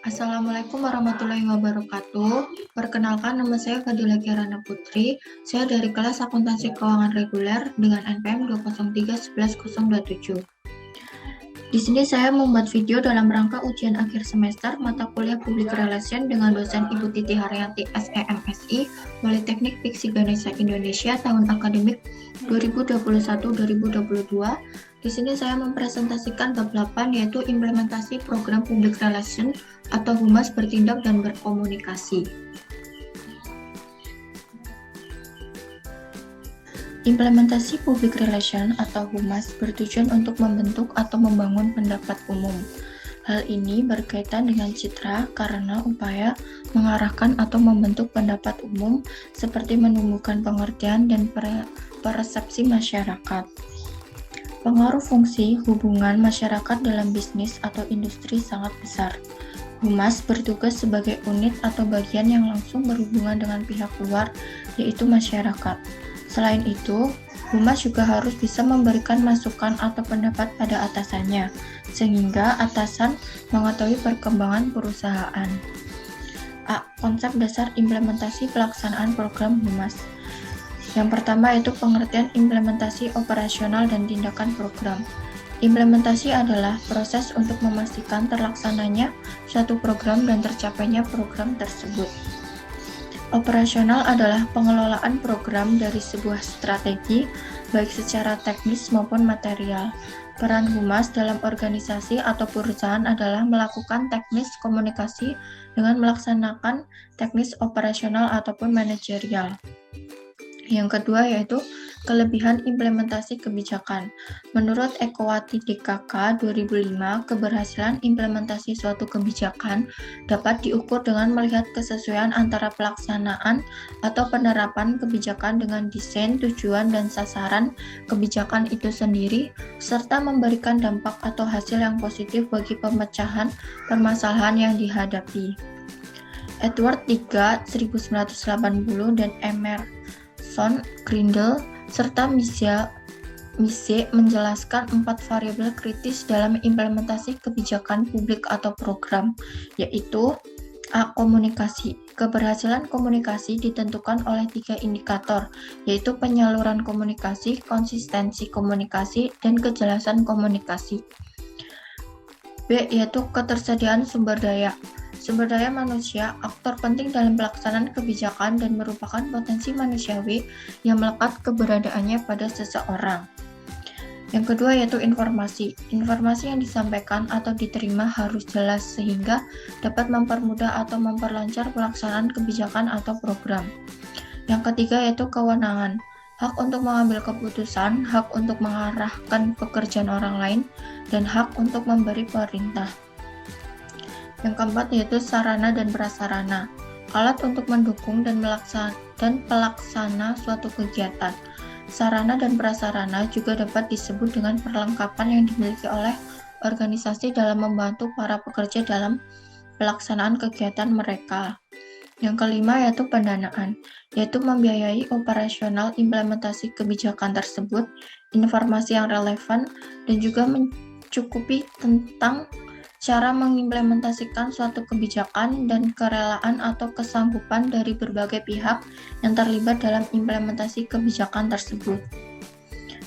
Assalamualaikum warahmatullahi wabarakatuh. Perkenalkan, nama saya Fadila Kirana Putri. Saya dari kelas Akuntansi Keuangan Reguler dengan NPM 203-11027. Di sini saya membuat video dalam rangka ujian akhir semester mata kuliah Public Relation dengan dosen Ibu Titi Haryati SEMSI, Politeknik Fiksi Ganesha Indonesia tahun akademik 2021-2022. Di sini saya mempresentasikan bab 8 yaitu implementasi program Public Relation atau Humas bertindak dan berkomunikasi. Implementasi Public Relation atau Humas bertujuan untuk membentuk atau membangun pendapat umum. Hal ini berkaitan dengan citra karena upaya mengarahkan atau membentuk pendapat umum seperti menumbuhkan pengertian dan persepsi masyarakat. Pengaruh fungsi hubungan masyarakat dalam bisnis atau industri sangat besar. Humas bertugas sebagai unit atau bagian yang langsung berhubungan dengan pihak luar, yaitu masyarakat. Selain itu, Humas juga harus bisa memberikan masukan atau pendapat pada atasannya, sehingga atasan mengetahui perkembangan perusahaan. A. Konsep dasar implementasi pelaksanaan program Humas. Yang pertama yaitu pengertian implementasi operasional dan tindakan program. Implementasi adalah proses untuk memastikan terlaksananya suatu program dan tercapainya program tersebut. Operasional adalah pengelolaan program dari sebuah strategi, baik secara teknis maupun material. Peran Humas dalam organisasi atau perusahaan adalah melakukan teknis komunikasi dengan melaksanakan teknis operasional ataupun manajerial. Yang kedua yaitu kelebihan implementasi kebijakan. Menurut Ekowati DKK 2005, keberhasilan implementasi suatu kebijakan dapat diukur dengan melihat kesesuaian antara pelaksanaan atau penerapan kebijakan dengan desain, tujuan, dan sasaran kebijakan itu sendiri, serta memberikan dampak atau hasil yang positif bagi pemecahan permasalahan yang dihadapi. Edward III 1980 dan Grindel serta Mise menjelaskan 4 variabel kritis dalam implementasi kebijakan publik atau program, yaitu A. Komunikasi. Keberhasilan komunikasi ditentukan oleh 3 indikator, yaitu penyaluran komunikasi, konsistensi komunikasi, dan kejelasan komunikasi. B. Yaitu ketersediaan sumber daya. Sumber daya manusia, aktor penting dalam pelaksanaan kebijakan dan merupakan potensi manusiawi yang melekat keberadaannya pada seseorang. Yang kedua yaitu informasi. Informasi yang disampaikan atau diterima harus jelas sehingga dapat mempermudah atau memperlancar pelaksanaan kebijakan atau program. Yang ketiga yaitu kewenangan. Hak untuk mengambil keputusan, hak untuk mengarahkan pekerjaan orang lain, dan hak untuk memberi perintah. Yang keempat yaitu sarana dan prasarana, alat untuk mendukung dan pelaksana suatu kegiatan. Sarana dan prasarana juga dapat disebut dengan perlengkapan yang dimiliki oleh organisasi dalam membantu para pekerja dalam pelaksanaan kegiatan mereka. Yang kelima yaitu pendanaan, yaitu membiayai operasional implementasi kebijakan tersebut, informasi yang relevan, dan juga mencukupi tentang cara mengimplementasikan suatu kebijakan dan kerelaan atau kesanggupan dari berbagai pihak yang terlibat dalam implementasi kebijakan tersebut.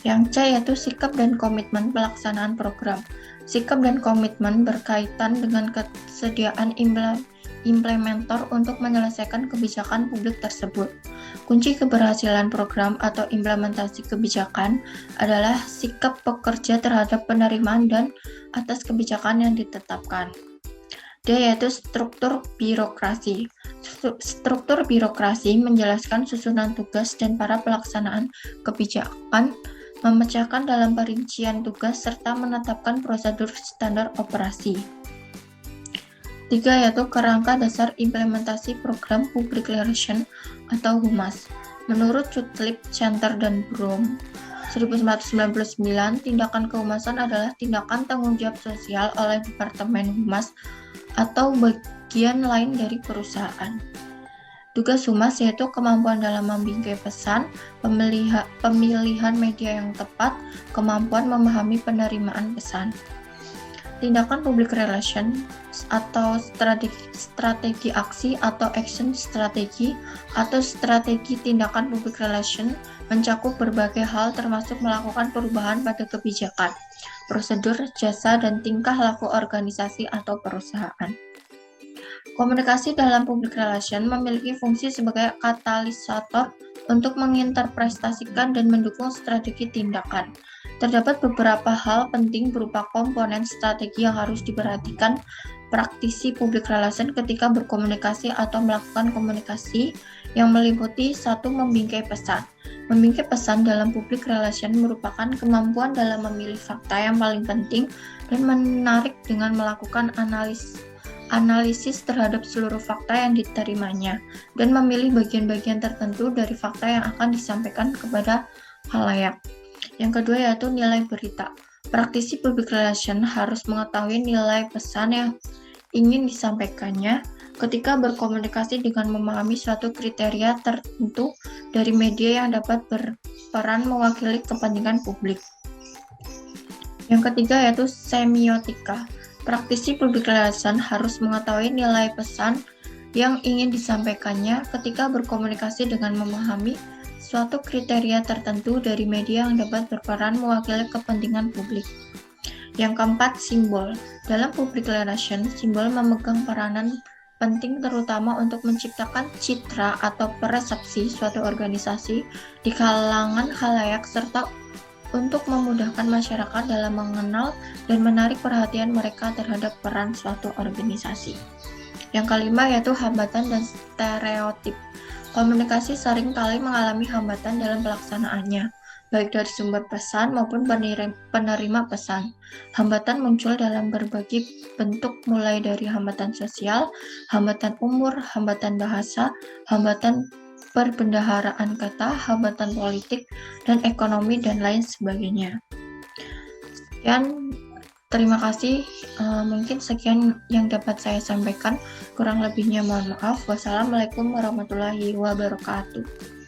Yang C yaitu sikap dan komitmen pelaksanaan program. Sikap dan komitmen berkaitan dengan kesediaan implementer untuk menyelesaikan kebijakan publik tersebut. Kunci keberhasilan program atau implementasi kebijakan adalah sikap pekerja terhadap penerimaan dan atas kebijakan yang ditetapkan. D yaitu struktur birokrasi. Struktur birokrasi menjelaskan susunan tugas dan para pelaksanaan kebijakan, memecahkan dalam perincian tugas serta menetapkan prosedur standar operasi. 3 yaitu kerangka dasar implementasi program Public Relation atau Humas. Menurut Cutlip, Center, dan Broom 1999, tindakan kehumasan adalah tindakan tanggung jawab sosial oleh Departemen Humas atau bagian lain dari perusahaan. Tugas Humas yaitu kemampuan dalam membingkai pesan, pemilihan media yang tepat, kemampuan memahami penerimaan pesan. Tindakan public relation atau strategi aksi atau action strategi atau strategi tindakan public relation mencakup berbagai hal termasuk melakukan perubahan pada kebijakan, prosedur, jasa, dan tingkah laku organisasi atau perusahaan. Komunikasi dalam public relation memiliki fungsi sebagai katalisator untuk menginterpretasikan dan mendukung strategi tindakan. Terdapat beberapa hal penting berupa komponen strategi yang harus diperhatikan praktisi public relation ketika berkomunikasi atau melakukan komunikasi yang meliputi 1. Membingkai pesan. Membingkai pesan dalam public relation merupakan kemampuan dalam memilih fakta yang paling penting dan menarik dengan melakukan analisis terhadap seluruh fakta yang diterimanya dan memilih bagian-bagian tertentu dari fakta yang akan disampaikan kepada khalayak. Yang kedua yaitu nilai berita. Praktisi public relation harus mengetahui nilai pesan yang ingin disampaikannya ketika berkomunikasi dengan memahami suatu kriteria tertentu dari media yang dapat berperan mewakili kepentingan publik. Yang ketiga yaitu semiotika. Praktisi public relation harus mengetahui nilai pesan yang ingin disampaikannya ketika berkomunikasi dengan memahami suatu kriteria tertentu dari media yang dapat berperan mewakili kepentingan publik. Yang keempat, simbol. Dalam public relation, simbol memegang peranan penting terutama untuk menciptakan citra atau persepsi suatu organisasi di kalangan khalayak serta untuk memudahkan masyarakat dalam mengenal dan menarik perhatian mereka terhadap peran suatu organisasi. Yang kelima yaitu hambatan dan stereotip. Komunikasi seringkali mengalami hambatan dalam pelaksanaannya, baik dari sumber pesan maupun penerima pesan. Hambatan muncul dalam berbagai bentuk mulai dari hambatan sosial, hambatan umur, hambatan bahasa, hambatan perbendaharaan kata, hambatan politik, dan ekonomi, dan lain sebagainya. Sekian, terima kasih. Mungkin sekian yang dapat saya sampaikan. Kurang lebihnya mohon maaf. Wassalamualaikum warahmatullahi wabarakatuh.